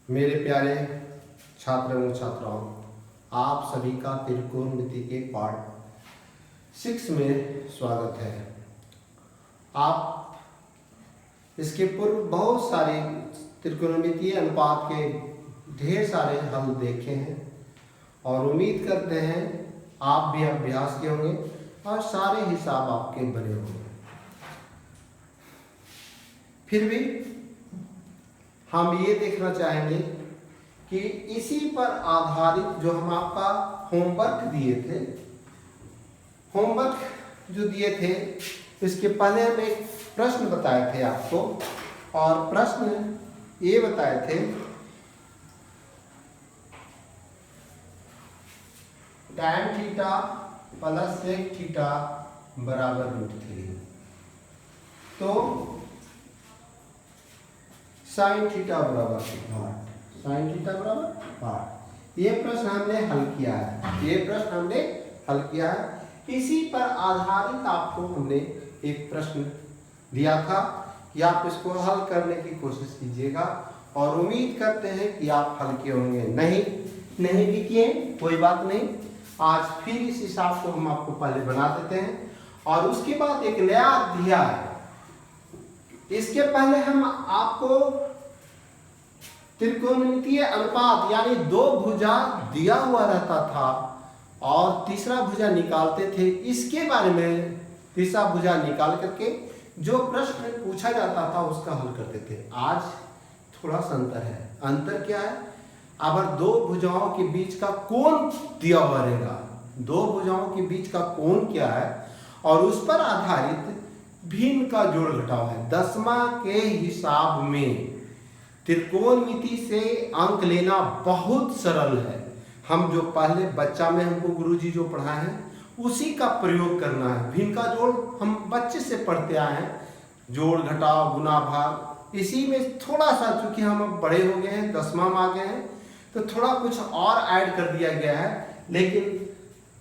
मेरे प्यारे छात्र एवं छात्राओं, आप सभी का त्रिकोणमिति के पार्ट 6 में स्वागत है। आप इसके पूर्व बहुत सारे त्रिकोणमितीय अनुपात के ढेर सारे हल देखे हैं और उम्मीद करते हैं आप भी अभ्यास किए होंगे और सारे हिसाब आपके बने होंगे। फिर भी हम ये देखना चाहेंगे कि इसी पर आधारित जो हम आपका होमवर्क जो दिए थे इसके पहले हम एक प्रश्न बताए थे आपको, और प्रश्न ये बताए थे tan theta plus sec theta बराबर √3, तो sin थीटा बराबर 8। ये प्रश्न हमने हल किया है। इसी पर आधारित आपको हमने एक प्रश्न दिया था कि आप इसको हल करने की कोशिश कीजिएगा, और उम्मीद करते हैं कि आप हल किए होंगे। नहीं भी किए कोई बात नहीं, आज फिर इस हिसाब को हम आपको पहले बना देते हैं और उसके बाद एक नया अध्याय। इसके पहले हम आपको त्रिकोणमितीय अनुपात यानी दो भुजा दिया हुआ रहता था और तीसरा भुजा निकालते थे। इसके बारे में तीसरा भुजा निकाल करके जो प्रश्न पूछा जाता था उसका हल करते थे। आज थोड़ा सा अंतर है। अंतर क्या है? अगर दो भुजाओं के बीच का कोण दिया हुआ रहेगा, दो भुजाओं के बीच का कोण क्या है और उस पर आधारित भिन्न का जोड़ घटाव है। दसवां के हिसाब में त्रिकोणमिति से अंक लेना बहुत सरल है। हम जो पहले बच्चा में हमको गुरुजी जो पढ़ाए हैं उसी का प्रयोग करना है। भिन्न का जोड़ हम बच्चे से पढ़ते आए हैं, जोड़ घटाव गुना भाग। इसी में थोड़ा सा चूंकि हम अब बड़े हो गए हैं, 10वां में आ गए हैं, तो थोड़ा कुछ और ऐड कर दिया गया है। लेकिन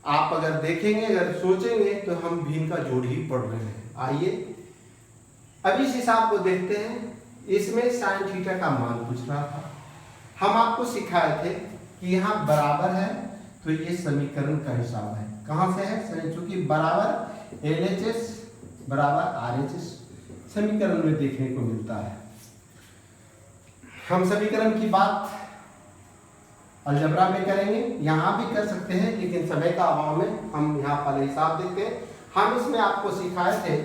आप अगर देखेंगे, अगर सोचेंगे तो हम भिन्न का जोड़ ही पढ़ रहे हैं। आइए अब इस हिसाब को देखते हैं। इसमें sin थीटा का मान पूछ रहा था। हम आपको सिखाए थे कि यहाँ बराबर है तो ये समीकरण का हिसाब है। कहाँ से है? चूंकि बराबर LHS बराबर RHS समीकरण में देखने को मिलता है। हम समीकरण की बात अलजबरा में करेंगे, यहाँ भी कर सकते हैं, लेकिन समय का अभाव में हम यहाँ पहले हिसाब देखते हैं। हम इसमें आपको सिखाए थे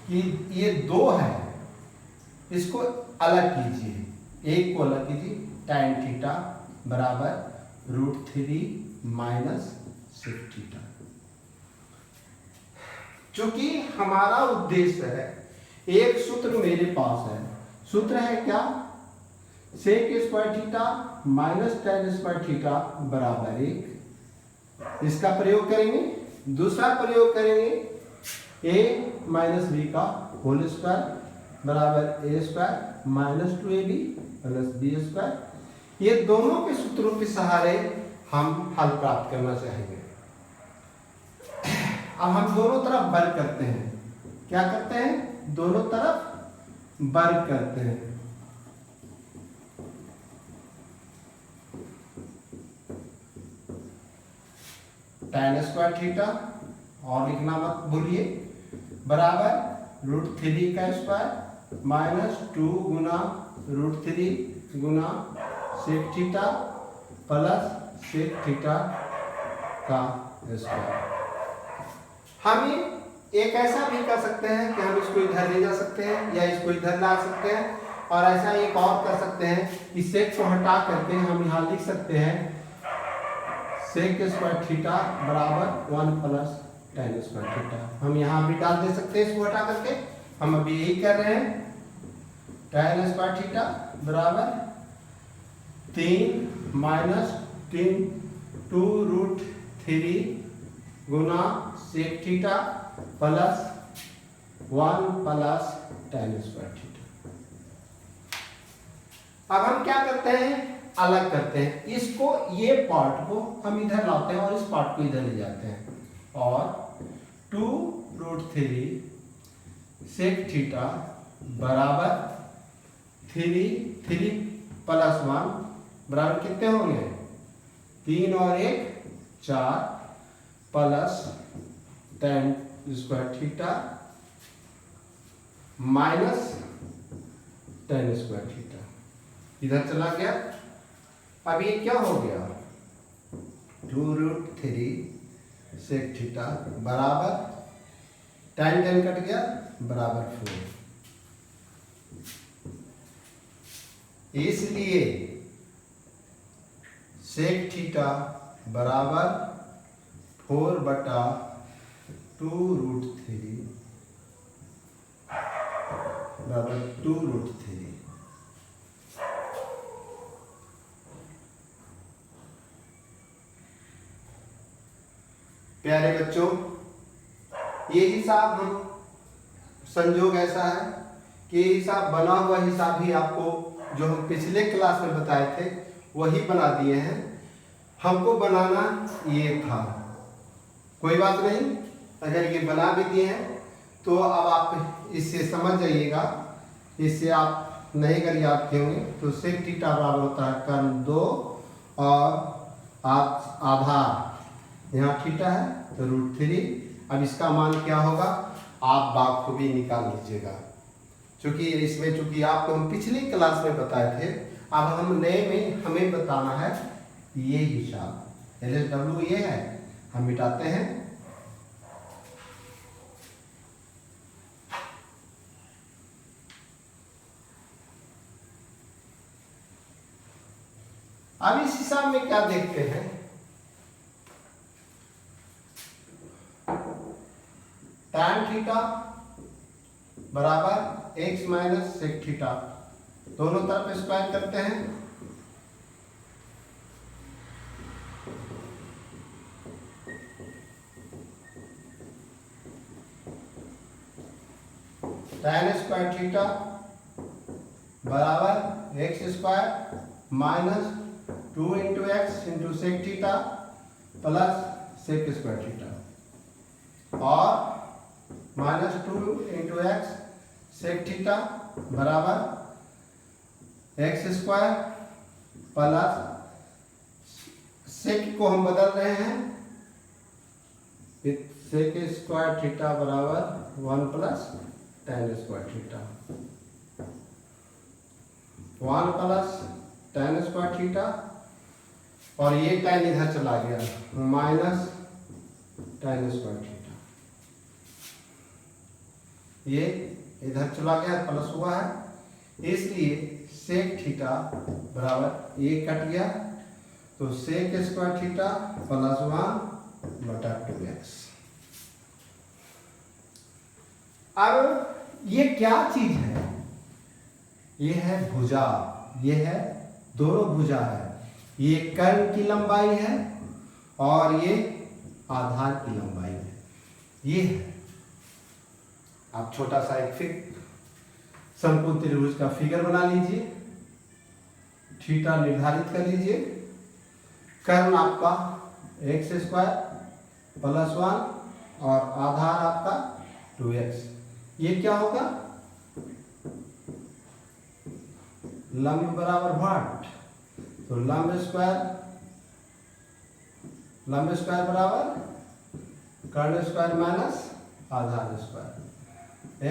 कि ये दो है, इसको अलग कीजिए, एक को अलग कीजिए। tan थीटा बराबर √3 माइनस sec थीटा। चूंकि हमारा उद्देश्य है, एक सूत्र मेरे पास है। सूत्र है क्या? sec square theta minus tan square theta बराबर 1। इसका प्रयोग करेंगे। दूसरा प्रयोग करेंगे a माइनस b का होल स्क्वायर बराबर a square minus 2ab plus b square. ये दोनों के सूत्रों के सहारे हम हल प्राप्त करना चाहेंगे। अब हम दोनों तरफ वर्ग करते हैं। क्या करते हैं? दोनों तरफ वर्ग करते हैं। tan स्क्वायर थीटा और लिखना मत भूलिए बराबर √3 का स्क्वायर माइनस 2 गुना √3 गुना sec theta plus sec theta का स्क्वायर। हम एक ऐसा भी कर सकते हैं कि हम इसको इधर ले जा सकते हैं या इसको इधर ला सकते हैं, और ऐसा एक और कर सकते हैं कि sec को हटा करके हम यहाँ लिख सकते हैं sec स्क्वायर थीटा बराबर 1 प्लस tan स्क्वायर थीटा। हम यहाँ भी डाल दे सकते हैं इसको हटा करके। हम अभी यही कर रहे हैं। tan स्क्वायर थीटा बराबर 3 माइनस 2√3 गुना sec theta plus 1 plus tan square theta. अब हम क्या करते हैं? अलग करते हैं। इसको, ये पार्ट को हम इधर लाते हैं और इस पार्ट को इधर ले जाते हैं, और 2√3 sec थीटा बराबर 3 प्लस 1 बराबर कितने होंगे, 3 और 1 4 plus tan square theta minus tan square theta, इधर चला गया। अब ये क्या हो गया, 2√3 सेक थीटा बराबर tan कट गया बराबर 4। इसलिए सेक थीटा बराबर 4/2√3 बराबर 2√3। प्यारे बच्चों, ये हिसाब हम संयोग ऐसा है कि हिसाब बना हुआ हिसाब ही आपको जो हम पिछले क्लास में बताए थे वही बना दिए हैं। हमको बनाना ये था, कोई बात नहीं, अगर ये बना भी दिए हैं तो अब आप इससे समझ जाइएगा, इससे आप नहीं अगर याद किए होंगे तो सेक थीटा बराबर होता है कर्ण 2 और आधार यहाँ थीटा है तो √3। अब इसका मान क्या होगा आप बाखूबी निकाल लीजिएगा, क्योंकि इसमें चूंकि आपको हम पिछली क्लास में बताए थे, अब हम नए में हमें बताना है ये हिसाब। LSW ये है, हम मिटाते हैं। अब इस हिसाब में क्या देखते हैं, tan थीटा बराबर x माइनस सेक थीटा, दोनों तरफ स्क्वायर करते हैं। tan स्क्वायर थीटा बराबर x square minus 2 into x into sec theta plus sec square theta और minus 2 into x sec theta बराबर एक्स स्क्वायर प्लस सेक को हम बदल रहे हैं, सेक स्क्वायर थीटा बराबर 1 plus tan square theta, 1 plus tan square theta और ये tan इधर चला गया माइनस tan स्क्वायर थीटा, ये इधर चला गया प्लस हुआ है, इसलिए सेक थीटा बराबर ये कट गया तो सेक स्क्वायर थीटा प्लस 1/2x। अब ये क्या चीज है, ये है भुजा, ये है दोनों भुजा है, ये कर्ण की लंबाई है और ये आधार की लंबाई है, ये है। आप छोटा सा एक समकोण त्रिभुज का फिगर बना लीजिए, थीटा निर्धारित कर लीजिए, कर्ण आपका x स्क्वायर प्लस 1 और आधार आपका 2x, ये क्या होगा लंब बराबर भाट, तो लंब स्क्वायर बराबर कर्ण स्क्वायर माइनस आधार स्क्वायर,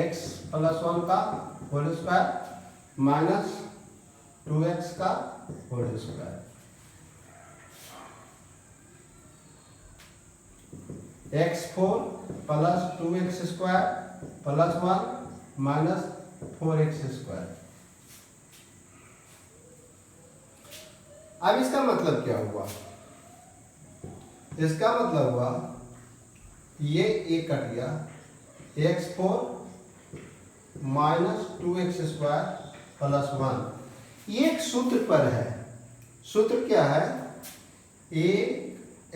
x प्लस 1 का होल स्क्वायर माइनस 2x का whole square, x4 plus 2x square plus 1 minus 4x square. अब इसका मतलब क्या हुआ, इसका मतलब हुआ ये एक कट गया, x4 minus 2x square plus 1, ये एक सूत्र पर है, सूत्र क्या है a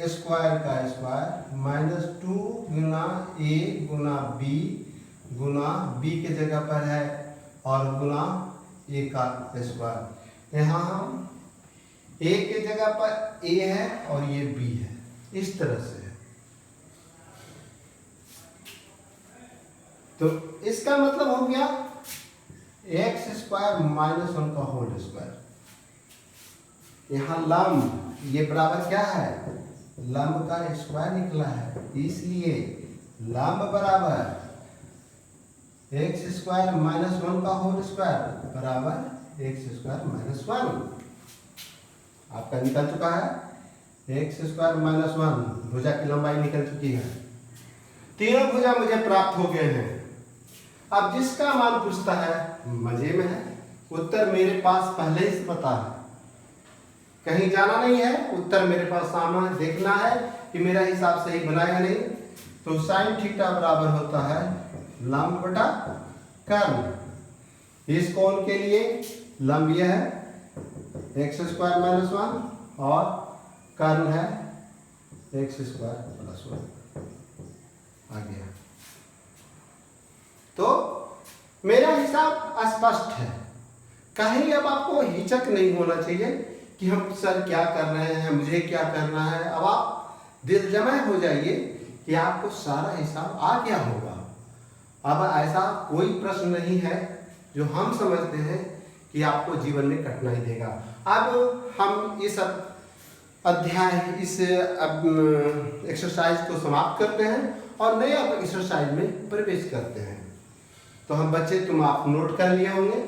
स्क्वायर का square minus 2 Guna a Guna b के जगह पर है और गुना a का स्क्वायर, यहाँ हम a के जगह पर a है और ये b है, इस तरह से है। तो इसका मतलब हो गया x स्क्वायर माइनस 1 का होल स्क्वायर, यहाँ लंब ये बराबर क्या है, लंब का स्क्वायर निकला है, इसलिए लंब बराबर एक्स स्क्वायर माइनस 1 का होल स्क्वायर बराबर एक्स स्क्वायर माइनस 1। आपका निकल चुका है एक्स स्क्वायर माइनस 1, भुजा की लंबाई निकल चुकी है। तीनों भुजा मुझे प्राप्त हो गए हैं। अब जिसका मान पूछता है मजे में है, उत्तर मेरे पास पहले से पता है, कहीं जाना नहीं है, उत्तर मेरे पास सामने देखना है कि मेरा हिसाब सही बनाया नहीं। तो साइन थीटा बराबर होता है लंब बटा कर्ण। इस कोण के लिए लंब यह है एक्स स्क्वायर माइनस 1 और कर्ण है एक्स स्क्वायर प्लस 1। आ गया। तो मेरा हिसाब स्पष्ट है, कहीं अब आपको हिचक नहीं होना चाहिए कि हम सर क्या कर रहे हैं, मुझे क्या करना है। अब आप दिल जमा हो जाइए कि आपको सारा हिसाब आ गया होगा। अब ऐसा कोई प्रश्न नहीं है जो हम समझते हैं कि आपको जीवन में कठिनाई देगा। अब हम इस अध्याय इस एक्सरसाइज को समाप्त करते हैं और नए एक्सरसाइज में प्रवेश करते हैं। तो हम बच्चे आप नोट कर लिए होंगे,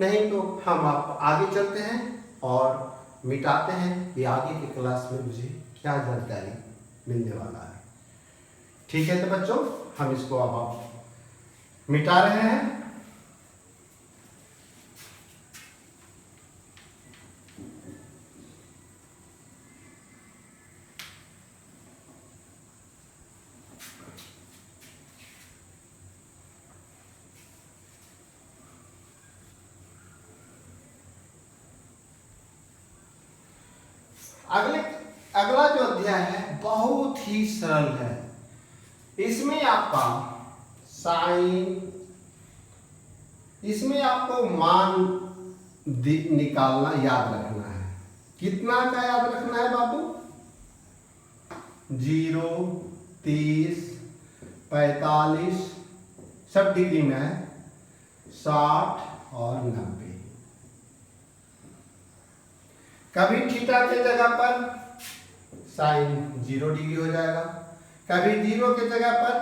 नहीं तो हम आप आगे चलते हैं और मिटाते हैं कि आगे की क्लास में मुझे क्या जानकारी मिलने वाला है। ठीक है, तो बच्चों हम इसको अब आप मिटा रहे हैं। अगला जो अध्याय है बहुत ही सरल है। इसमें आपका साइन, इसमें आपको मान निकालना याद रखना है। कितना का याद रखना है बाबू? 0, 30, 45, सब डिग्री में है, 60 और 90। कभी थीटा के जगह पर साइन 0 डिग्री हो जाएगा, कभी 0 के जगह पर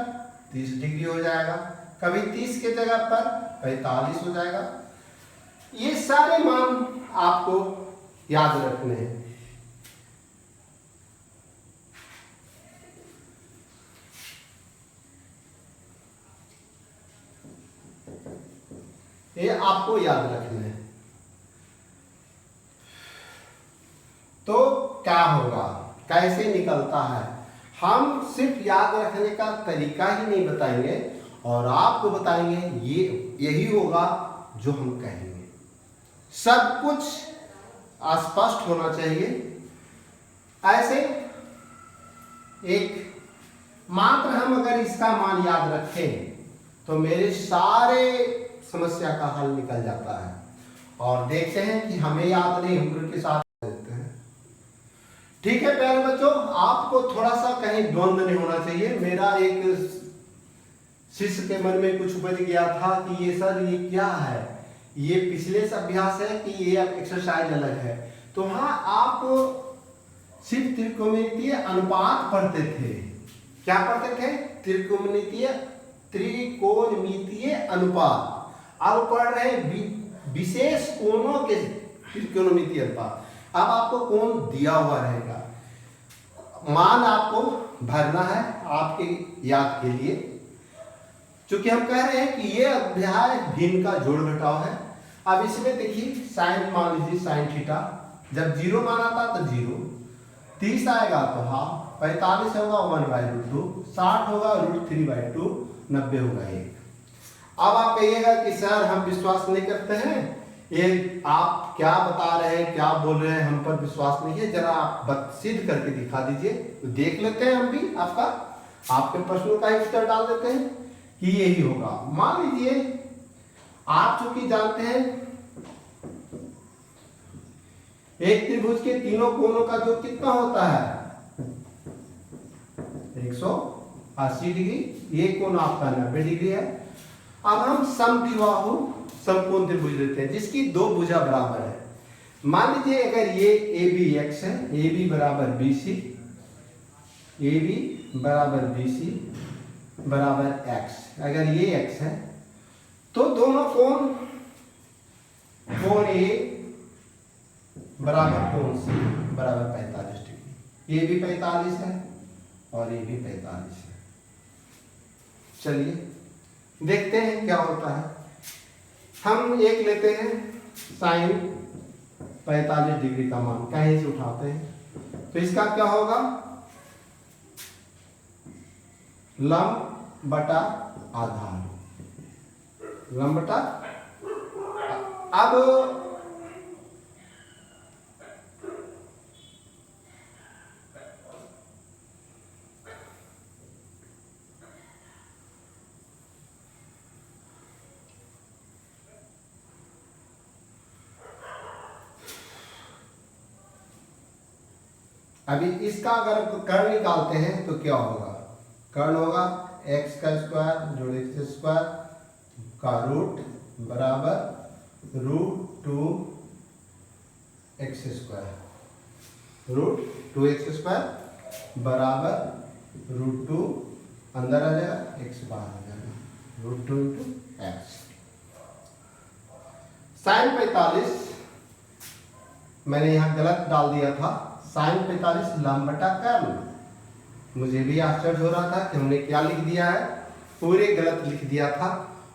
30 डिग्री हो जाएगा, कभी 30 के जगह पर 45 हो जाएगा। ये सारे मान आपको याद रखने हैं। ये आपको याद रखने हैं। तो क्या होगा, कैसे निकलता है, हम सिर्फ याद रखने का तरीका ही नहीं बताएंगे और आपको बताएंगे ये यही होगा जो हम कहेंगे। सब कुछ स्पष्ट होना चाहिए। ऐसे एक मात्र हम अगर इसका मान याद रखें तो मेरे सारे समस्या का हल निकल जाता है। और देखते हैं कि हमें याद नहीं, हम के साथ देते हैं। ठीक है प्यारे बच्चों, आपको थोड़ा सा कहीं द्वंद्व नहीं होना चाहिए। मेरा एक शिष्य के मन में कुछ उपज गया था कि ये सर ये क्या है, ये पिछले से अभ्यास है कि ये एक्सरसाइज अलग है। तो हाँ, आप सिर्फ त्रिकोणमितीय अनुपात पढ़ते थे। क्या पढ़ते थे? त्रिकोणमितीय अनुपात। अब पढ़ रहे विशेष कोणों के त्रिकोणमितीय अनुपात। अब आपको कोण दिया हुआ रहेगा, मान आपको भरना है आपके याद के लिए। क्योंकि हम कह रहे हैं कि ये अध्याय भिन्न का जोड़ घटाव है। अब इसमें देखिए साइन, मान लीजिए साइन थीटा, जब 0 मान आता तो 0, 30 आएगा तो हाफ, 45 होगा 1/√2, 60 होगा √3/2, 90 होगा 1। अब आप कहिएगा कि सर हम विश्वास नहीं करते हैं, ये आप क्या बता रहे हैं, क्या बोल रहे हैं, हम पर विश्वास नहीं है, जरा आप सिद्ध करके दिखा दीजिए। तो देख लेते हैं हम भी आपके प्रश्नों का उत्तर डाल देते हैं कि यही होगा। मान लीजिए आप चूंकि जानते हैं एक त्रिभुज के तीनों कोणों का जो कितना होता है 180 डिग्री, ये कोण आपका 90 डिग्री है। अब हम समद्विबाहु समकोण त्रिभुज लेते हैं जिसकी 2 भुजा बराबर है। मान लीजिए अगर ये ए बी एक्स है, ए बी बराबर बी सी, ए बी बराबर बी सी बराबर एक्स, अगर ये एक्स है तो दोनों कोण ए बराबर कोण सी बराबर 45 डिग्री, ये भी 45 है और ये भी 45 है। चलिए देखते हैं क्या होता है। हम एक लेते हैं साइन 45 डिग्री का मान, कहीं से उठाते हैं तो इसका क्या होगा, लंब बटा आधार, लंब बटा। अब अभी इसका अगर कर्ण निकालते हैं तो क्या होगा, कर्ण होगा एक्स का स्क्वायर जोड़ एक्स स्क्वायर का रूट बराबर root 2 x square, root 2 x square बराबर रूट 2 अंदर आ जाएगा, एक्स बाहर आ जाएगा, रूट 2 इंटू एक्स। साइन 45 मैंने यहाँ गलत डाल दिया था, साइन 45 लंब बटा कर्ल। मुझे भी आश्चर्य हो रहा था कि हमने क्या लिख दिया है, पूरे गलत लिख दिया था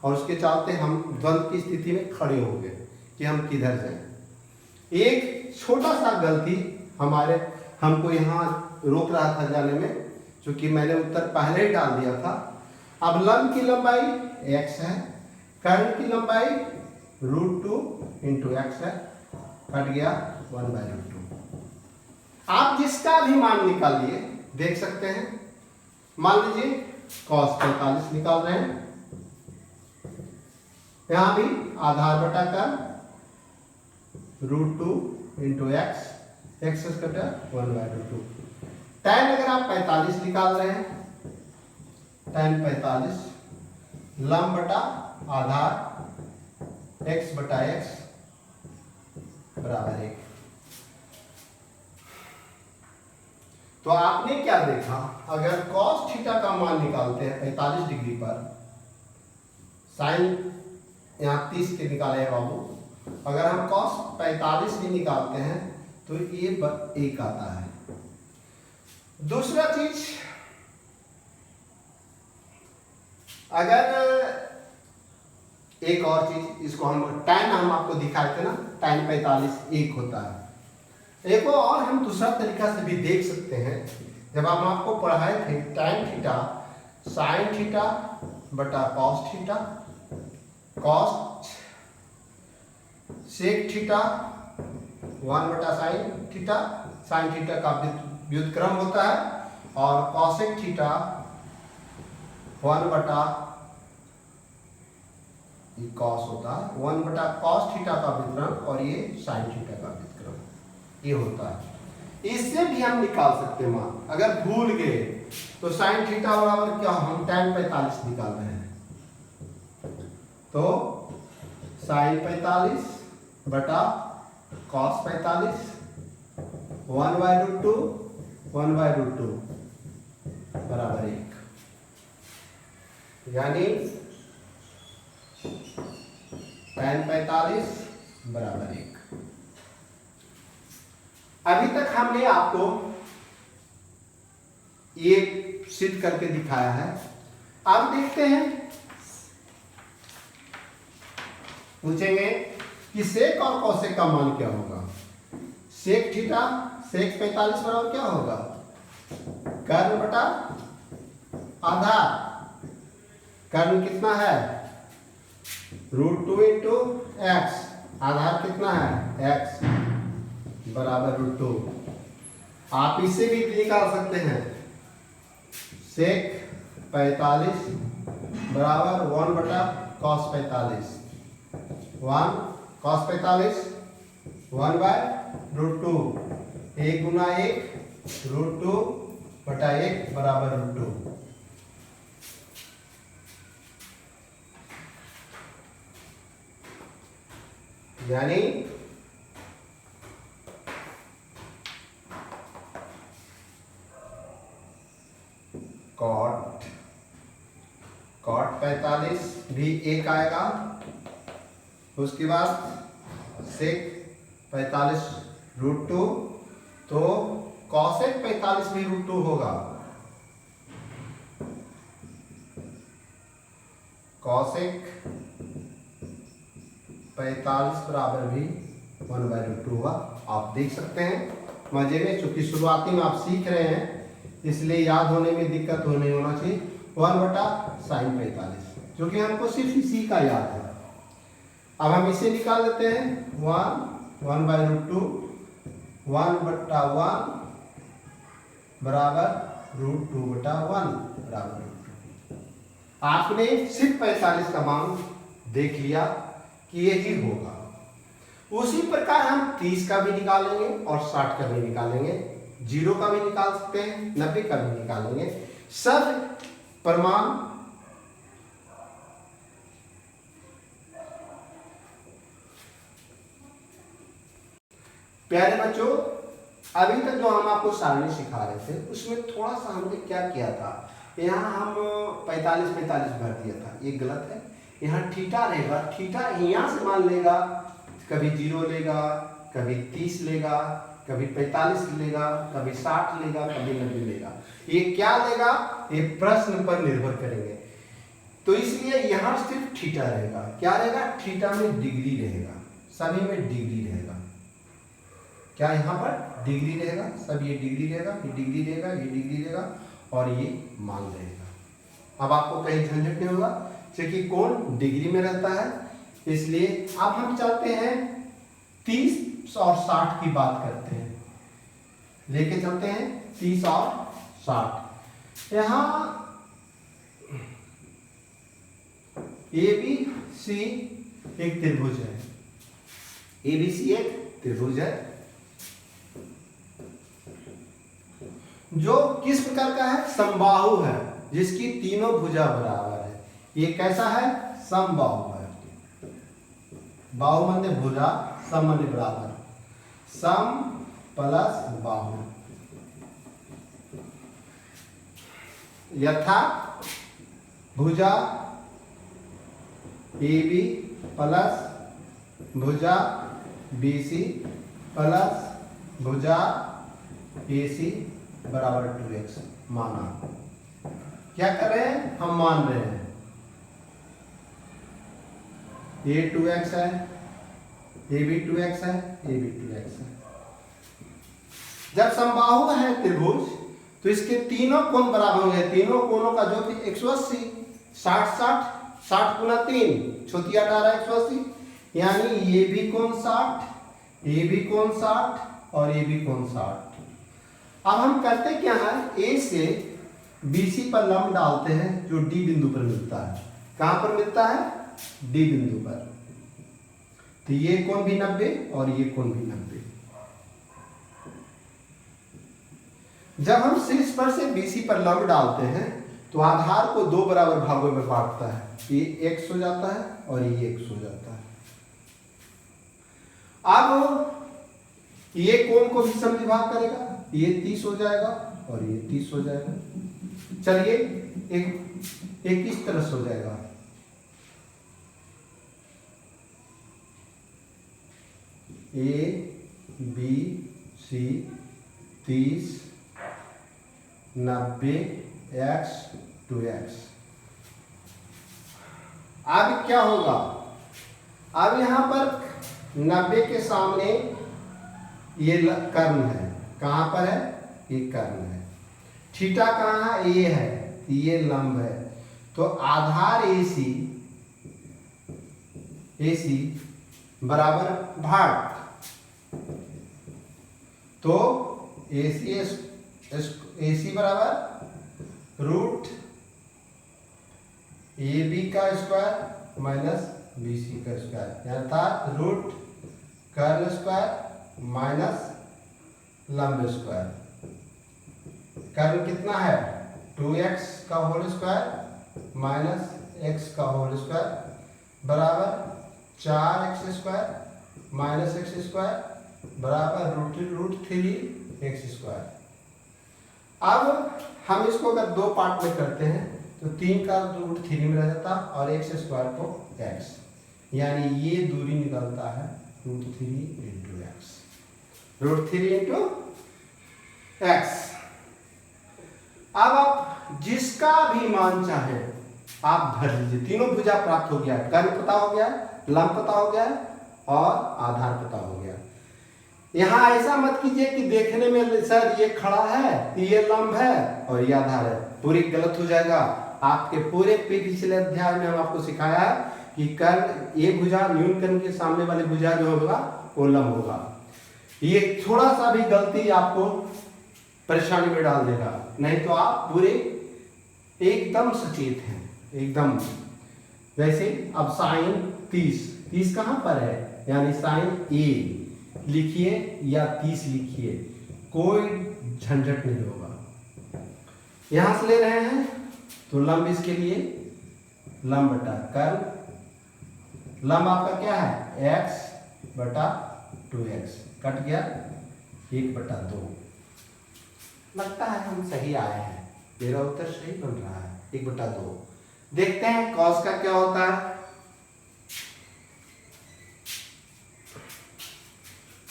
और उसके चलते हम द्वंद्व की स्थिति में खड़े हो गए कि हम किधर जाएं। एक छोटा सा गलती हमको यहाँ रोक रहा था जाने में, क्योंकि मैंने उत्तर पहले ही डाल दिया था। अब लंब की लंबाई x है, कर्ण की लंबाई रूट 2 इंटू एक्स है, कट गया 1/√2। आप जिसका भी मान निकालिए देख सकते हैं। मान लीजिए cos 45 निकाल रहे हैं, यहां भी आधार बटा कर रूट 2 इंटू एक्स, एक्स कटा 1/√2। tan अगर आप 45 निकाल रहे हैं, tan 45 लंब बटा आधार x बटा x बराबर 1। तो आपने क्या देखा, अगर cos थीटा का मान निकालते हैं 45 डिग्री पर, साइन यहाँ 30 के निकाले हैं बाबू, अगर हम cos 45 भी निकालते हैं तो ये 1 आता है। दूसरा चीज, अगर एक और चीज, इसको हम tan हम आपको दिखाए थे ना, tan 45 1 होता है। एक और हम दूसरा तरीका से भी देख सकते हैं, जब हम आपको पढ़ाए थे tan थीटा साइन थीटा बटा cos theta, cos sec theta 1 बटा साइन थीटा, साइन थीटा का व्युत्क्रम होता है, और cosec थीटा 1 बटा cos होता है, 1 बटा cos थीटा का व्युत्क्रम, और ये साइन थीटा का व्युत्क्रम ये होता है। इससे भी हम निकाल सकते हैं मान, अगर भूल गए तो साइन थीटा बराबर क्या, हम tan 45 निकाल रहे हैं, तो साइन 45 बटा cos 45 1/√2 1/√2 बराबर 1, यानी tan 45 बराबर 1। अभी तक हमने आपको ये सिद्ध करके दिखाया है। अब देखते हैं, पूछेंगे कि सेक और कोसेक का मान क्या होगा। सेक थीटा सेक 45 बराबर क्या होगा, कर्ण बटा आधार, कर्ण कितना है रूट 2 इंटू एक्स, आधार कितना है x बराबर रूट 2। आप इसे भी निकाल सकते हैं, सेक 45 बराबर 1 बटा cos 45, 1 cos 45 1/√2, 1 गुना 1 रूट 2 बटा 1 बराबर रूट 2। यानी कॉट 45 भी 1 आएगा। उसके बाद सेक 45 √2, तो कॉसेक 45 भी √2 होगा। कॉसेक 45 बराबर भी 1/√2 होगा। आप देख सकते हैं मजे में, चूंकि शुरुआती में आप सीख रहे हैं इसलिए याद होने में दिक्कत नहीं होना चाहिए। 1/sin45, जो कि हमको सिर्फ इसी का याद है। अब हम इसे निकाल लेते हैं। 1/√2 1/1 बराबर √2/1 बराबर √2। आपने सिर्फ 45 का मान देख लिया कि यही होगा। उसी प्रकार हम 30 का भी निकालेंगे और 60 का भी निकालेंगे, 0 का भी निकाल सकते हैं, 90 का भी निकालेंगे। सब प्रमाण प्यारे बच्चों, अभी तक जो हम आपको सारणी सिखा रहे थे उसमें थोड़ा सा हमने क्या किया था, यहाँ हम 45 भर दिया था, ये गलत है। यहाँ थीटा रहेगा, थीटा यहाँ से मान लेगा, कभी 0 लेगा, कभी 30 लेगा, कभी 45 लेगा, कभी 60 लेगा, कभी 90 लेगा। ये क्या लेगा ये प्रश्न पर निर्भर करेंगे। तो इसलिए यहाँ सिर्फ थीटा रहेगा। क्या रहेगा? थीटा में डिग्री रहेगा, सभी में डिग्री रहेगा। क्या यहाँ पर डिग्री रहेगा? सब ये डिग्री रहेगा, ये डिग्री रहेगा, ये डिग्री रहेगा और ये मान रहेगा। अब आपको कहीं झंझट नहीं होगा क्योंकि कौन डिग्री में रहता है। इसलिए अब हम चलते हैं 30 और 60 की बात करते हैं, लेके चलते हैं 30 और 60। यहाँ ABC एक त्रिभुज है, ABC एक त्रिभुज है जो किस प्रकार का है? समबाहु है, जिसकी तीनों भुजा बराबर है। ये कैसा है? समबाहु है। बाहु माने भुजा, सम माने बराबर, सम प्लस बाहु। यथा भुजा AB प्लस भुजा BC प्लस भुजा AC बराबर 2x माना। क्या कर रहे हैं? हम मान रहे हैं ये 2x है, ये भी 2x है, ये भी 2x है। जब समबाहु है त्रिभुज तो इसके तीनों कोण बराबर होंगे। तीनों कोणों का जो कि 180, 60 60 गुना 3 छोटी 18 180, यानी ये भी कोण 60, ये भी कोण 60 और ये भी कोण 60। अब हम करते क्या है? A से BC पर लंब डालते हैं जो D बिंदु पर मिलता है। कहां पर मिलता है? D बिंदु पर। तो ये कोण भी 90 और ये कोण भी 90। जब हम शीर्ष पर से BC पर लंब डालते हैं तो आधार को 2 बराबर भागों में बांटता है। ये x हो जाता है और ये x हो जाता है। अब ये कोण को भी समविभाग करेगा, ये 30 हो जाएगा और ये 30 हो जाएगा। चलिए एक इस तरह से हो जाएगा, ABC 30 90 x 2x। अब क्या होगा? अब यहां पर 90 के सामने ये कर्ण है। कहां पर है? ये कर्ण है। थीटा कहां है? ये है, ये लंब है। तो आधार AC बराबर भाग, तो AC बराबर रूट AB का स्क्वायर माइनस BC का स्क्वायर, अर्थात रूट कर्ण स्क्वायर माइनस लंब स्क्वायर। कर्ण कितना है? 2x का होल स्क्वायर माइनस x का होल स्क्वायर बराबर 4x square minus x square बराबर रूट 3 x स्क्वायर। अब हम इसको अगर दो पार्ट में करते हैं तो 3 का रूट 3 में रह जाता और एक्स स्क्वायर को एक्स, यानी ये दूरी निकलता है root 3 into x, root 3 into x. अब आप जिसका भी मान चाहे आप भर लीजिए, तीनों भुजा प्राप्त हो गया, कर्ण पता हो गया, लंब पता हो गया और आधार पता हो गया। यहाँ ऐसा मत कीजिए कि देखने में सर ये खड़ा है, ये लंब है और ये आधार है, पूरी गलत हो जाएगा। आपके पूरे पिछले अध्याय में हम आपको सिखाया है कि कर्ण ये भुजा न्यून कर्ण के सामने वाली भुजा जो होगा वो लंब होगा। ये थोड़ा सा भी गलती आपको परेशानी में डाल देगा, नहीं तो आप पूरे एकदम सचेत हैं एकदम। वैसे अब साइन 30 कहां पर है, यानी साइन ए लिखिए या 30 लिखिए, कोई झंझट नहीं होगा। यहां से ले रहे हैं तो लंब इसके लिए लंब बटा कर्ण, लंब आपका क्या है x बटा 2x, कट गया 1/2। लगता है हम सही आए हैं, मेरा उत्तर सही बन रहा है 1/2। देखते हैं cos का क्या होता है।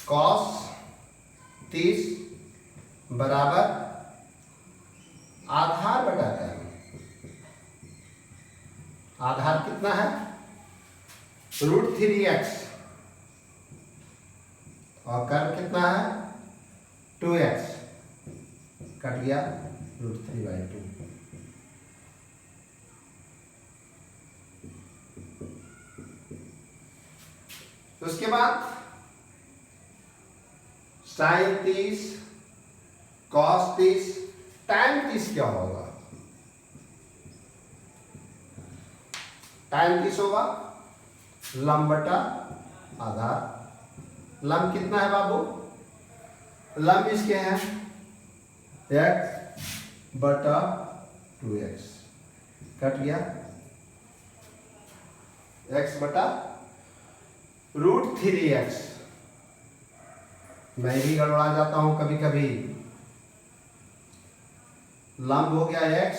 cos 30 बराबर आधार बटा कर्ण, आधार कितना है रूट 3x और कर्ण कितना है 2x, कट गया रूट 3/2। उसके बाद साइन 30 कॉस 30 tan 30 क्या होगा, tan 30 होगा लंब बटा आधार। लंब कितना है बाबू, लंब इसके हैं x बटा 2x, कट गया x बटा रूट 3x। मैं भी गड़बड़ा जाता हूं कभी कभी, लंब हो गया x,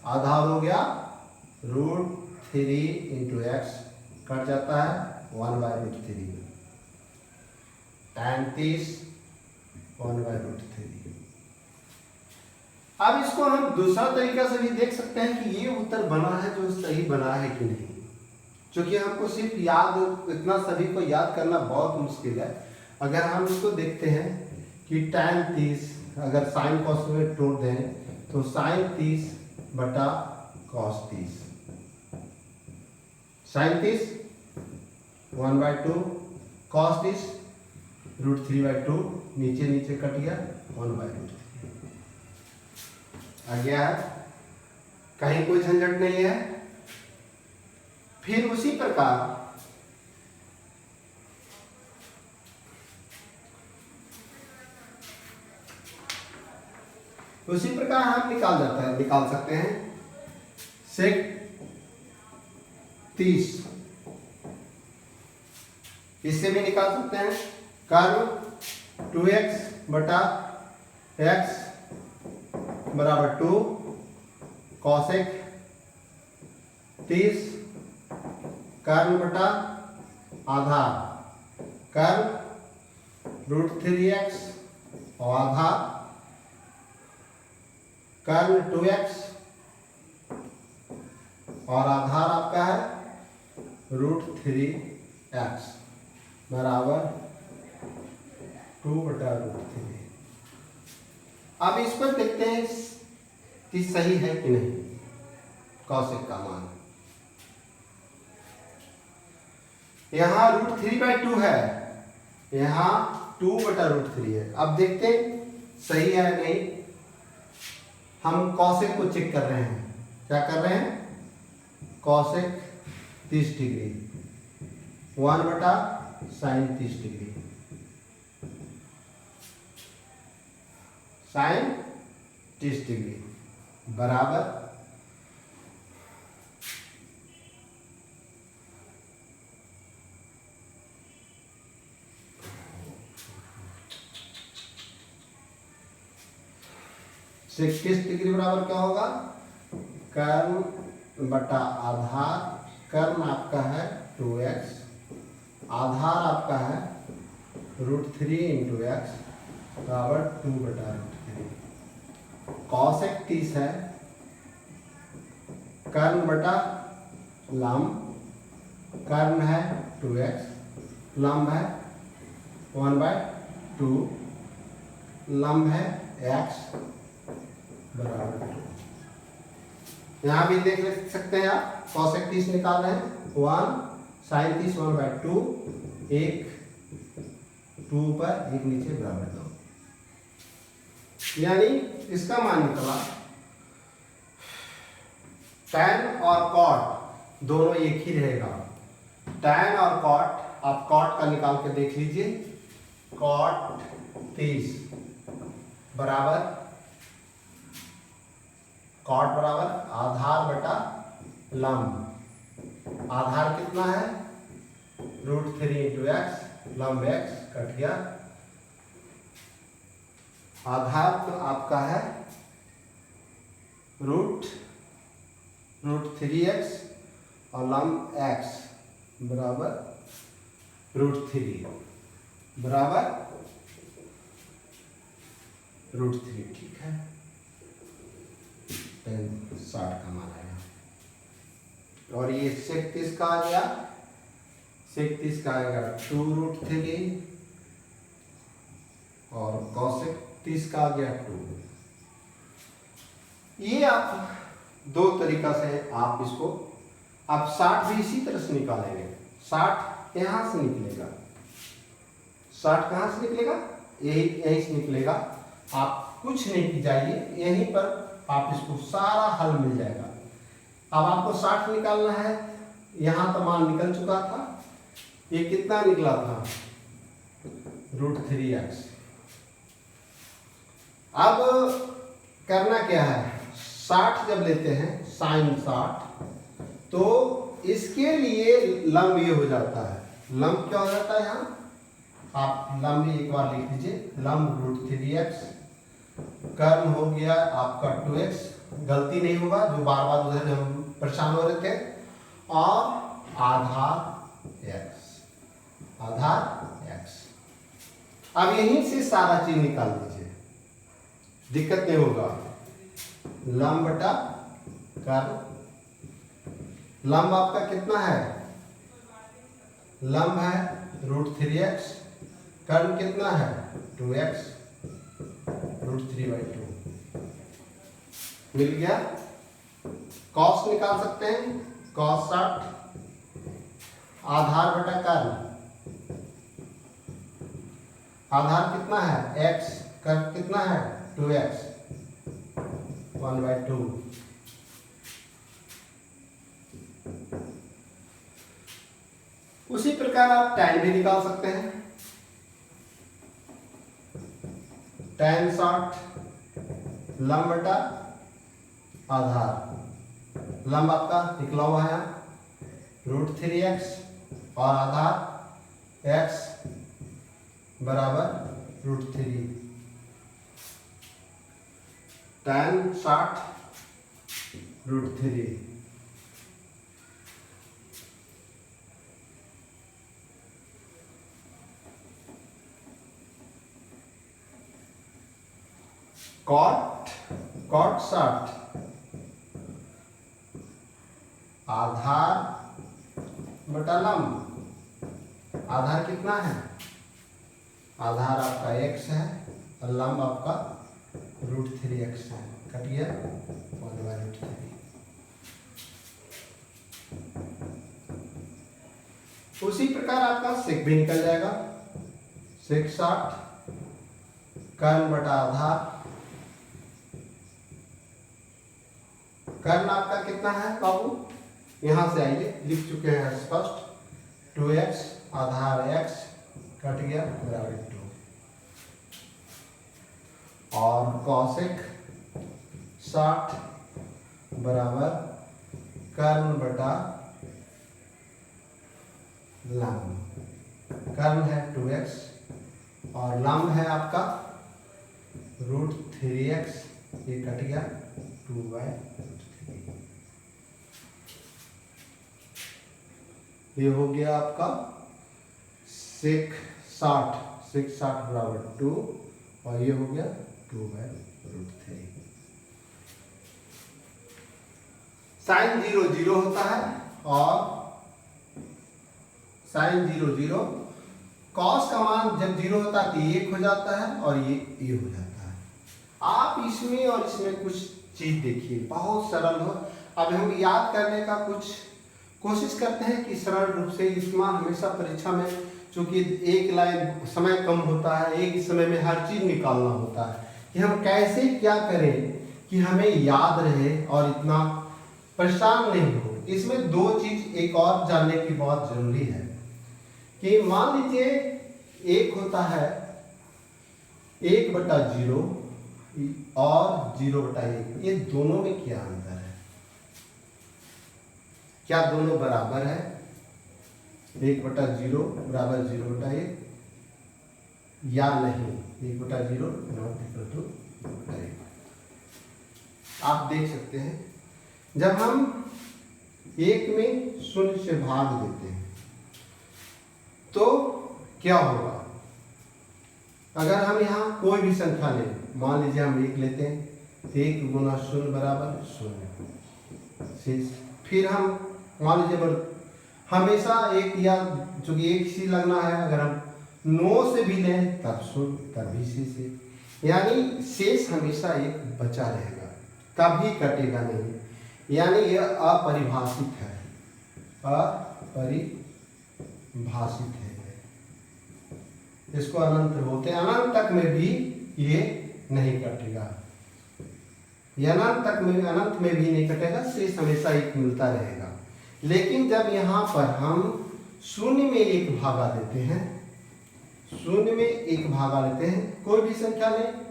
आधार हो गया रूट 3 इंटू एक्स, कट जाता है 1/√3, tan 30 1/√3। अब इसको हम दूसरा तरीका से भी देख सकते हैं कि ये उत्तर बना है जो सही बना है कि नहीं, क्योंकि हमको सिर्फ याद, इतना सभी को याद करना बहुत मुश्किल है। अगर हम इसको देखते हैं कि tan 30 अगर साइन कॉस में तोड़ दें तो साइन 30 बटा कॉस 30, साइन 30 1/2, कॉस 30 रूट 3/2, नीचे नीचे कट गया 1/√3 आ गया है, कहीं कोई झंझट नहीं है। फिर उसी प्रकार हम निकाल सकते हैं सेक 30, इससे भी निकाल सकते हैं कर्व 2x बटा x बराबर 2 कॉसेक 30 कर्व बटा आधार, कर्व रूट 3x और आधार कर्व 2x और आधार आपका है रूट 3x बराबर 2/√3। अब इस पर देखते हैं कि सही है कि नहीं कौशिक का मान। यहां रूट 3/2 है, यहां 2/√3 है। अब देखते हैं सही है नहीं। हम कौशिक को चेक कर रहे हैं, क्या कर रहे हैं, Kaushik 30 degree 1/sin 30 degree, sine 30 degree बराबर किस डिग्री बराबर क्या होगा, कर्ण बटा आधार, कर्ण आपका है 2x, आधार आपका है √3 इंटू एक्स बराबर 2/√3। कॉसेक 30 है कर्ण बटा लंब, कर्ण है 2x, लंब है 1/2, लंब है x बराबर 2। यहाँ भी देख सकते हैं आप, कॉसेक 30 निकाल रहे हैं, 1 साइन 30 1/2, एक 2 ऊपर एक नीचे बराबर 2, यानी इसका मान निकला टैन और कॉट दोनों एक ही रहेगा। टैन और कॉट, आप कॉट का निकाल के देख लीजिए, कॉट 30 बराबर, कॉट बराबर आधार बटा लंब, आधार कितना है √3 इंटू एक्स, लंब x कट गया, आधार तो आपका है √3x और लंब x बराबर √3 बराबर √3, ठीक है, 60 का मान आया। और ये सेक 30 का आ गया, सेक 30 का आएगा 2√3 और कॉसेक 30 का आ गया 2। ये आप दो तरीका से आप इसको, आप 60 भी इसी तरह से निकालेंगे, 60 यहां से निकलेगा, 60 कहां से निकलेगा, यहीं से निकलेगा। आप कुछ नहीं कीजिए, यहीं पर आप इसको सारा हल मिल जाएगा। अब आपको 60 निकालना है, यहां तो मान निकल चुका था, ये कितना निकला था √3x। अब करना क्या है, 60 जब लेते हैं साइन 60, तो इसके लिए लंब ये हो जाता है, लंब क्या हो जाता है यहाँ, आप लंब एक बार लिख लीजिए, लंब √3x, कर्ण हो गया आपका 2x, गलती नहीं होगा जो बार बार उधर हम परेशान हो रहे थे, और आधार x, आधार x। अब यहीं से सारा चीज निकाल दीजिए, दिक्कत नहीं होगा, लंब बटा कर्ण, लंब आपका कितना है, लंब है √3x, कर्ण कितना है 2x, √3/2 मिल गया। कॉस निकाल सकते हैं, cos 60, आधार बटा कर्ण, आधार कितना है x, कर्ण कितना है 2x, 1/2। उसी प्रकार आप tan भी निकाल सकते हैं, tan 60 लंब बटा आधार, लंब आपका निकला हुआ है √3x और आधार x बराबर √3, tan 60 √3। कॉट 60 आधार बटा लंब, आधार कितना है, आधार आपका x है और लंब आपका √3x है, कट गया 1/√3। उसी प्रकार आपका सेक भी निकल जाएगा, सेक 60 कर्ण बटा आधार, कर्ण आपका कितना है बाबू, यहां से आइए, लिख चुके हैं स्पष्ट, 2x आधार x कट गया बराबर 2, और कॉसेक 60 बराबर कर्ण बटा लंब, कर्ण है 2x और लंब है आपका √3x ये कट गया 2/√3। ये हो गया आपका sec 60 बराबर 2 और ये हो गया 2/√3। साइन 0 0 होता है और साइन 0 0, कॉस का मान जब 0 होता है तो 1 हो जाता है और ये हो जाता है। आप इसमें और इसमें कुछ चीज देखिए, बहुत सरल हो। अब हम याद करने का कुछ कोशिश करते हैं कि सरल रूप से। इसमें हमेशा परीक्षा में चूंकि एक लाइन समय कम होता है, एक समय में हर चीज निकालना होता है कि हम कैसे क्या करें कि हमें याद रहे और इतना परेशान नहीं हो। इसमें दो चीज एक और जानने की बहुत जरूरी है कि मान लीजिए एक होता है 1/0 और 0/1, ये दोनों में क्या अंतर है? क्या दोनों बराबर है? 1/0 बराबर 0/1 या नहीं? 1/0 नॉट इक्वल टू 0/1। आप देख सकते हैं जब हम एक में शून्य से भाग देते हैं तो क्या होगा? अगर हम यहाँ कोई भी संख्या लें, मान लीजिए हम 1 लेते हैं, 1 गुना 0 बराबर 0। फिर हम मान लीजिए हमेशा एक या चूंकि एक ही लगना है, अगर हम 9 से भी लें तब 0 तब भी शेष, यानी शेष हमेशा एक बचा रहेगा, कभी कटेगा नहीं। यानी यह अपरिभाषित है, अपरिभाषित है। इसको अनंत बोलते हैं। अनंत तक में भी ये नहीं कटेगा, ये अनंत में भी नहीं कटेगा, शेष हमेशा एक मिलता रहेगा। लेकिन जब यहाँ पर हम शून्य में एक भागा देते हैं, शून्य में एक भागा लेते हैं, कोई भी संख्या लें,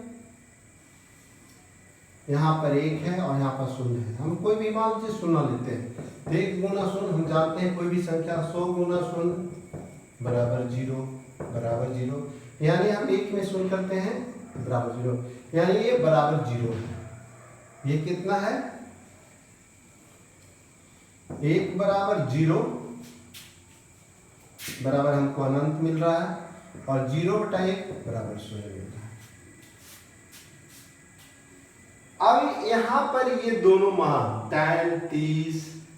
यहाँ पर 1 है और यहाँ पर 0 है, हम कोई भी मान लीजिए 0 लेते हैं, 1 गुना 0 हम जानते हैं कोई भी संख्या 100 गुना 0 बराबर 0, यानी हम 1 में 0 करते हैं बराबर 0, यानी ये बराबर 0 है। ये कितना है? 1 बराबर 0 बराबर हमको अनंत मिल रहा है और 0/1 बराबर 0 मिल रहा है। अब यहां पर ये दोनों मान tan 30,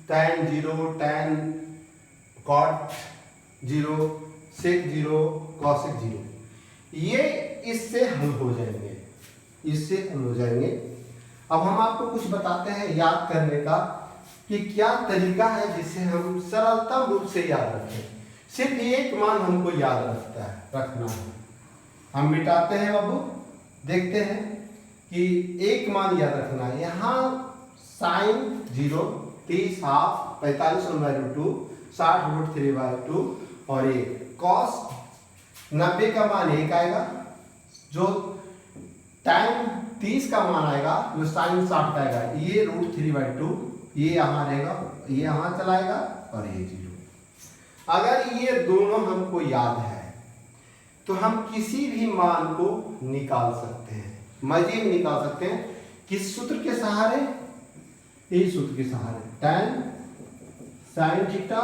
tan 0, tan cot 0, sec 0, cosec 0, ये इससे हल हो जाएंगे, इससे हल हो जाएंगे। अब हम आपको कुछ बताते हैं याद करने का कि क्या तरीका है जिससे हम सरलतम रूप से याद रखें। सिर्फ एक मान हमको याद रखना है। हम मिटाते हैं बाबू, देखते हैं कि एक मान याद रखना है। यहाँ साइन 0 30 हाफ 45/2 60√3/2 और एक कॉस 90 का मान 1 आएगा, जो टाइम 30 का मान आएगा, जो साइन 60 का आएगा, ये √3/2, ये यहाँ रहेगा, ये यहाँ चलाएगा और ये 0। अगर ये दोनों हमको याद है तो हम किसी भी मान को निकाल सकते हैं, मजीद निकाल सकते हैं। किस सूत्र के सहारे? इस सूत्र के सहारे, tan sin theta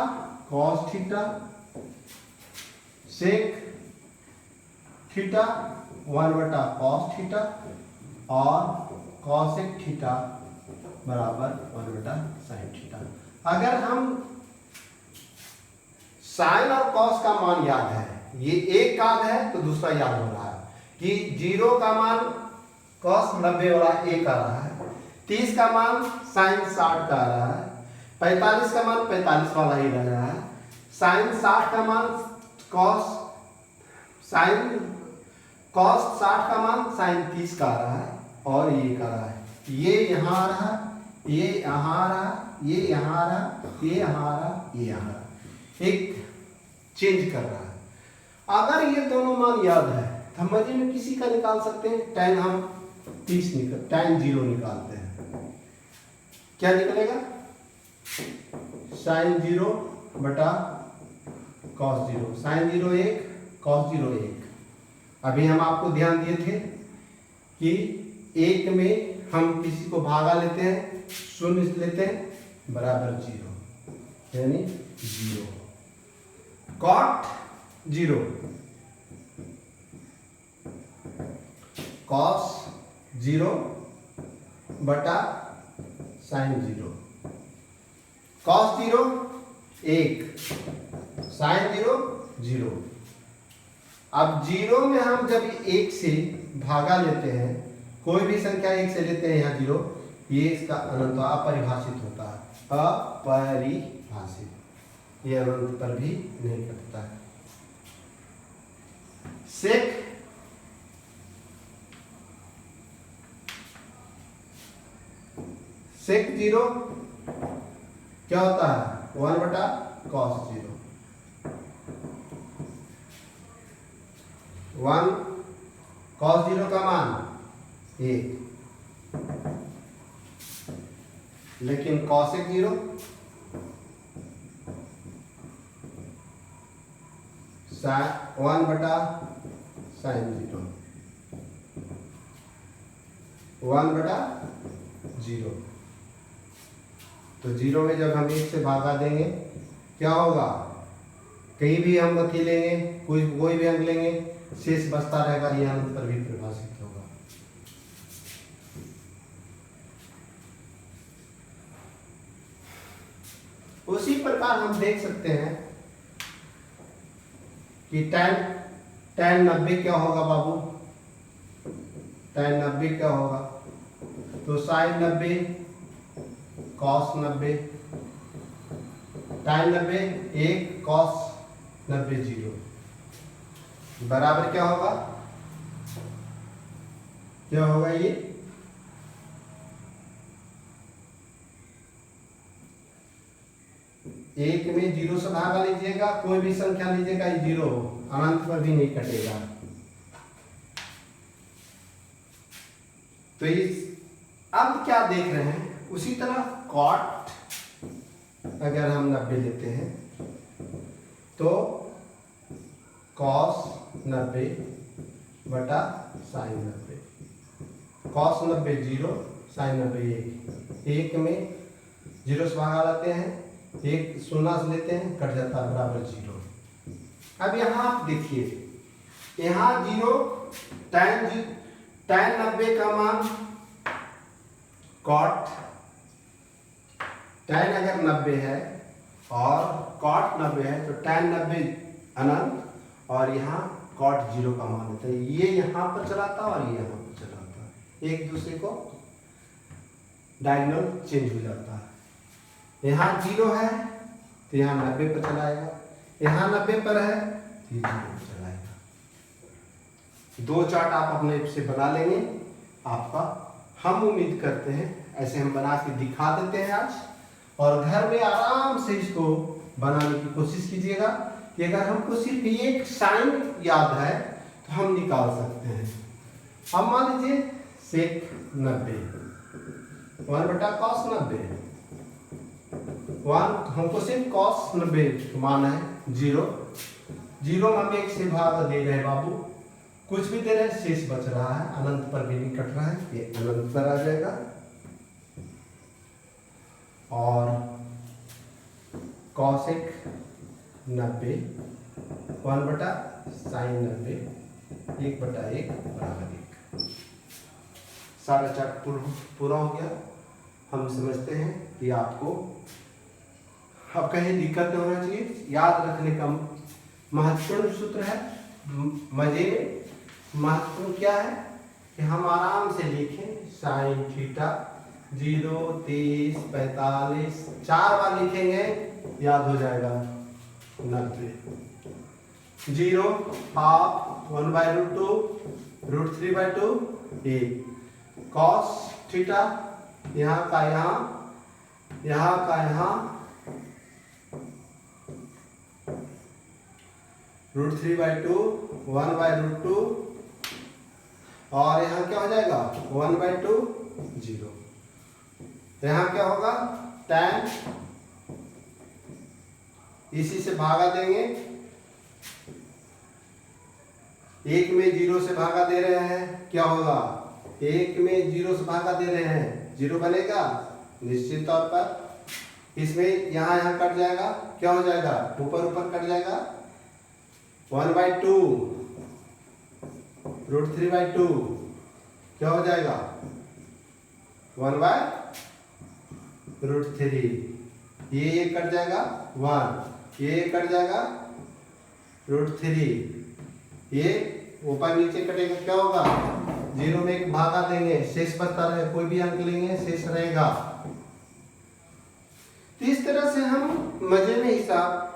cos theta sec theta 1/cos theta और cosec थीटा बराबर 1/sin थीटा। अगर हम साइन और कॉस का मान याद है, ये एक याद है तो दूसरा याद हो रहा है कि 0 का मान कॉस 90 वाला 1 आ रहा है, 30 का मान साइन 60 का आ रहा है, 45 का मान 45 वाला ही लग रहा है, साइन 60 का मान कॉस 60 का मान साइन 30 का आ रहा है और ये आ रहा है, ये यहाँ आ रहा है, ये यहाँ आ रहा है, ये यहाँ आ रहा है, ये यहाँ आ रहा है, ये यहाँ आ रहा है, एक चेंज कर रहा है। अगर ये दोनों मान याद है तो हम मजे में किसी का निकाल सकते हैं। tan हम 30 tan 0 निकालते हैं, क्या निकलेगा? sin 0 बटा cos 0, sin 0 1, cos 0 1। अभी हम आपको ध्यान दिए थे कि एक में हम किसी को भागा लेते हैं, शून्य लेते हैं, बराबर 0, यानी 0। कॉट 0, कॉस 0 बटा साइन 0। Cos 0 1, sign 0 0। अब 0 में हम जब 1 से भागा लेते हैं, कोई भी संख्या 1 से लेते हैं, यहाँ 0, ये इसका अनंत अपरिभाषित होता है, अपरिभाषित, ये अनंत पर भी नहीं कटता है। सेक 0 क्या होता है, 1 बटा कॉस 0। 1 कॉस 0 का मान 1, लेकिन कॉसेक 0 1 बटा साइन 0, 1 बटा 0। तो 0 में जब हम 1 से भागा देंगे क्या होगा, कहीं भी हम अथी लेंगे, कोई भी अंक लेंगे, शेष बचता रहेगा, यह अनंत पर भी परिभाषित होगा। उसी प्रकार हम देख सकते हैं कि tan 90 क्या होगा बाबू, tan 90 क्या होगा, तो साइन 90 कॉस 90, tan 90 1, कॉस 90 0, बराबर क्या होगा, क्या होगा ये, एक में 0 से भागा लीजिएगा, कोई भी संख्या लीजिएगा, ये 0 अनंत पर भी नहीं कटेगा। तो इस अब क्या देख रहे हैं, उसी तरह कॉट अगर हम 90 लेते हैं तो कॉस 90 बटा साइन 90, कॉस 90 0, साइन 90 1, एक में 0 से भागा लाते हैं, एक शून्य से लेते हैं, कट जाता है, बराबर 0। अब यहाँ आप देखिए, यहाँ 0, tan 90 का मान कॉट, tan अगर 90 है और कॉट 90 है तो tan 90 अनंत, और यहाँ कॉट 0 का मान होता है, ये यहाँ पर चलाता और ये यहाँ पर चलाता है, एक दूसरे को डायगोनल चेंज हो जाता है। यहाँ 0 है तो यहाँ 90 पर चलाएगा, यहाँ 90 पर है तो 0 पर चलाएगा। 2 चार्ट आप अपने से बना लेंगे आपका, हम उम्मीद करते हैं ऐसे हम बना के दिखा देते हैं आज, और घर में आराम से इसको बनाने की कोशिश कीजिएगा कि अगर हमको सिर्फ एक साइन याद है तो हम निकाल सकते हैं। अब मान लीजिए सेक 90, 1 बटा कॉस 90, 1 हमको सिर्फ कॉस 90 मान है 0, 0 हम 1 से भाग दे रहे हैं बाबू, कुछ भी दे रहे हैं, शेष बच रहा है, अनंत पर भी नहीं कट रहा है, ये अनंत पर आ जाएगा। और कॉसेक 90 1 बटा साइन 90 1 बटा 1 बराबर 1। सारा चार्ट पूरा हो गया। हम समझते हैं कि आपको अब कहीं दिक्कत नहीं होना चाहिए, याद रखने का महत्वपूर्ण सूत्र है। मजे में महत्वपूर्ण क्या है कि हम आराम से लिखें, साइन थीटा 0 30 45 4 बार लिखेंगे, याद हो जाएगा 90, 0 हाफ 1/√2 √3/2 1, कॉस थीटा यहाँ का यहाँ, यहाँ का यहाँ, √3/2 1/√2, और यहाँ क्या हो जाएगा 1/2 0। यहाँ क्या होगा tan, इसी से भागा देंगे, एक में 0 से भागा दे रहे हैं, क्या होगा 1 में 0 से भागा दे रहे हैं, 0 बनेगा निश्चित तौर पर। इसमें यहाँ कट जाएगा, क्या हो जाएगा, ऊपर कट जाएगा, 1/2 √3/2 क्या हो जाएगा, 1/√3। ये कट जाएगा 1, ये कट जाएगा √3, ये ऊपर नीचे कटेगा, क्या होगा, 0 में 1 भागा देंगे, शेष बचता रहे, कोई भी अंक लेंगे शेष रहेगा। तो इस तरह से हम मजे में हिसाब।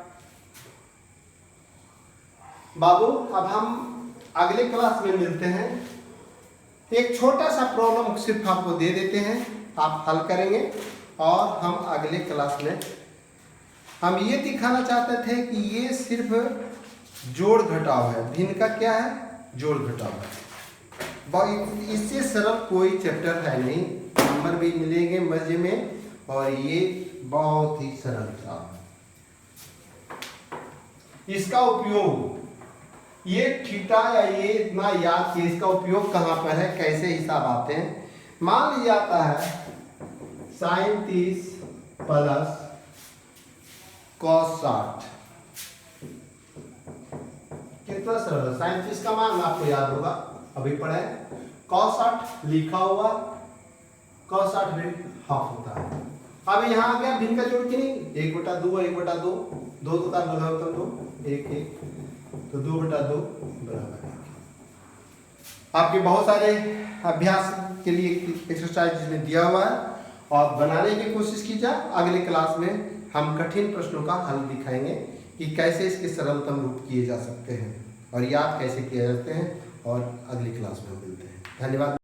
बाबू अब हम अगले क्लास में मिलते हैं। एक छोटा सा प्रॉब्लम सिर्फ आपको दे देते हैं, आप हल करेंगे और हम अगले क्लास में हम ये दिखाना चाहते थे कि ये सिर्फ जोड़ घटाव है, भिन्न का क्या है, जोड़ घटाव है। इससे सरल कोई चैप्टर है नहीं, नंबर भी मिलेंगे मजे में, और ये बहुत ही सरल था। इसका उपयोग, ये थीटा या ये इतना याद कि इसका उपयोग कहाँ पर है, कैसे हिसाब आते हैं। मान लिया जाता है sin 30 प्लस cos 60, कितना सरल है। sin 30 का मान आपको याद होगा, अभी पढ़े। cos 60 लिखा हुआ, cos 60 भी हाफ होता है। अब यहाँ आ गया भिन्न का जोड़ कि नहीं, 1/2 1/2, 2 2 का लगाओ 2 1 1, तो 2/2 बराबर है। आपके बहुत सारे अभ्यास के लिए एक्सरसाइज इसमें दिया हुआ है, और बनाने की कोशिश कीजिए। अगले क्लास में हम कठिन प्रश्नों का हल दिखाएंगे कि कैसे इसके सरलतम रूप किए जा सकते हैं और याद कैसे किए जाते हैं, और अगली क्लास में मिलते हैं। धन्यवाद।